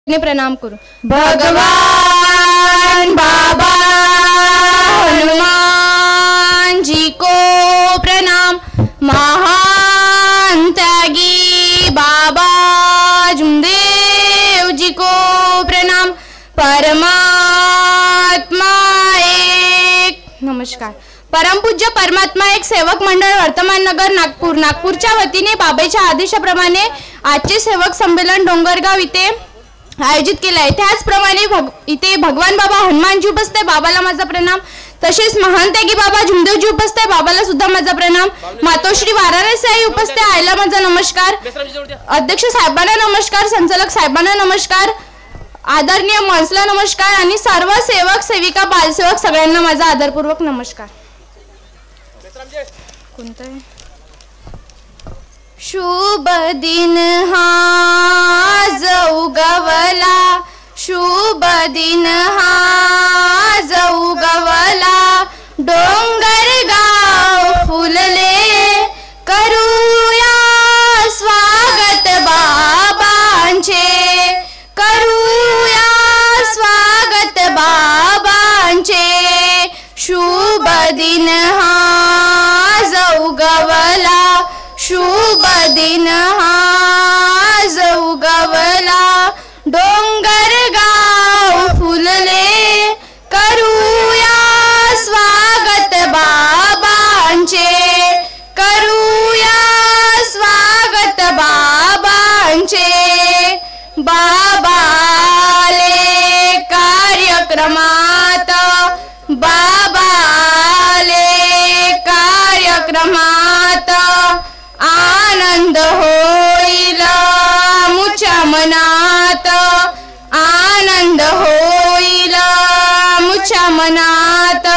प्रणाम करू। भगवान बाबा हनुमान जी को प्रणाम। महान त्यागी बाबा जुमदेव जी को प्रणाम। परमात्मा एक। नमस्कार। परमपूज्य परमात्मा एक सेवक मंडळ वर्तमान नगर नागपूरच्या वतीने बाबाच्या आदेशाप्रमाणे आजचे सेवक संमेलन डोंगरगाव इथे आयोजित केले आहे। त्याचप्रमाणे इथे भगवान बाबा हनुमानजी उपस्थित, बाबाला माझा प्रणाम। तसेच महान त्यागी बाबा जुमदेवजी उपस्थित, बाबाला सुद्धा माझा प्रणाम। मातोश्री वाराणसी आई उपस्थित, आईला माझा नमस्कार। अध्यक्ष साहेबांना नमस्कार, संचालक साहेबांना नमस्कार, आदरणीय माणसाला नमस्कार आणि सर्व सेवक सेविका बालसेवक सगळ्यांना माझा आदरपूर्वक नमस्कार। कोणतं शुभ दिन हा उगवला, शुभ दिन हा उगवला, डोंगर गाव फुलले, करूया स्वागत बाबांचे, करूया स्वागत बाबांचे। शुभ दिन हा उगवला, शुभ दिन हा उगवला, डोंगर गाव फुलले, करूया स्वागत बाबांचे, करूया स्वागत बाबांचे। बाबाले कार्यक्रमात, बाबाले कार्यक्रमात आनंद होईल मुच्या मनात, आनंद होईल मुच्या मनात।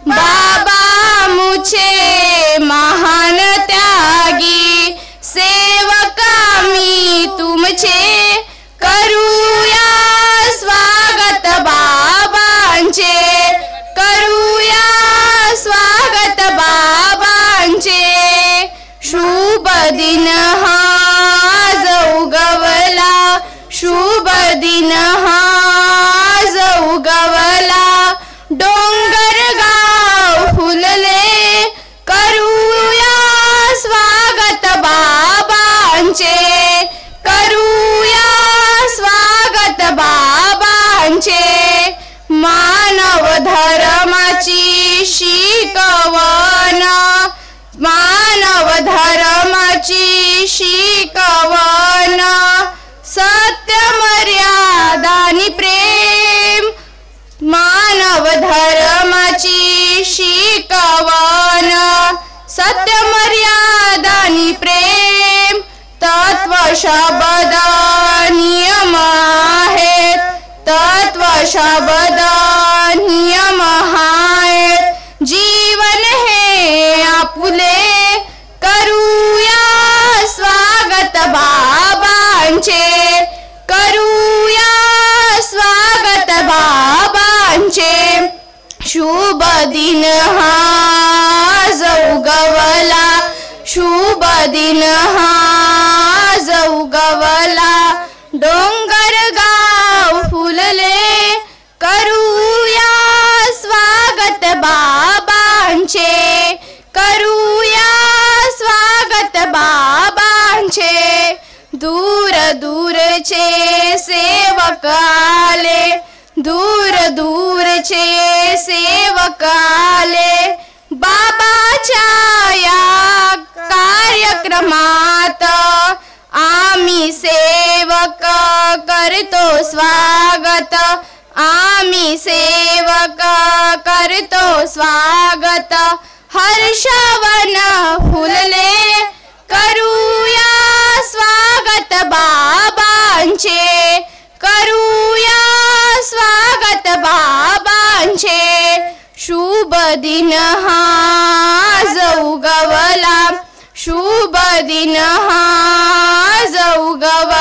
बाबा मुचे महान त्यागी, सेवक मी तुमचे, करूया स्वागत बाबांचे, करूया स्वागत बाबांचे। शुभ दिन हा उगवला, शुभ दिन हा उगवला, डोंगर गाव फुलले, करूया स्वागत बाबांचे, करूया स्वागत बाबांचे। मानव धर्माची शिकवण, मानव धर्माची शिकवण, सत्य मर्यादा आणि प्रेम, मानव धर्माची शिकवण, सत्य मर्यादा आणि प्रेम, तत्व शब्द नियम आहेत, तत्व शब्द नियम आहेत, जीवन हे आपुले, करूया स्वागत बाबांचे, करूया स्वागत बाबांचे। शुभ दिन हा उगवला, शुभ दिन हा उगवला, डोंगर गाव फुलले, करूया स्वागत बाबांचे, करूया स्वागत बाबांचे। दूर दूरचे सेवक आले, दूर दूरचे सेवक आले, बाबाच्या या कार्यक्रमात आम्ही सेवक करतो स्वागत, आम्ही सेवक करतो स्वागत। हर्षवन फुलले, करूया स्वागत बाबांचे, करूया स्वागत बाबांचे। शुभ दिन हा उगवला, शुभ दिन हा उगवला,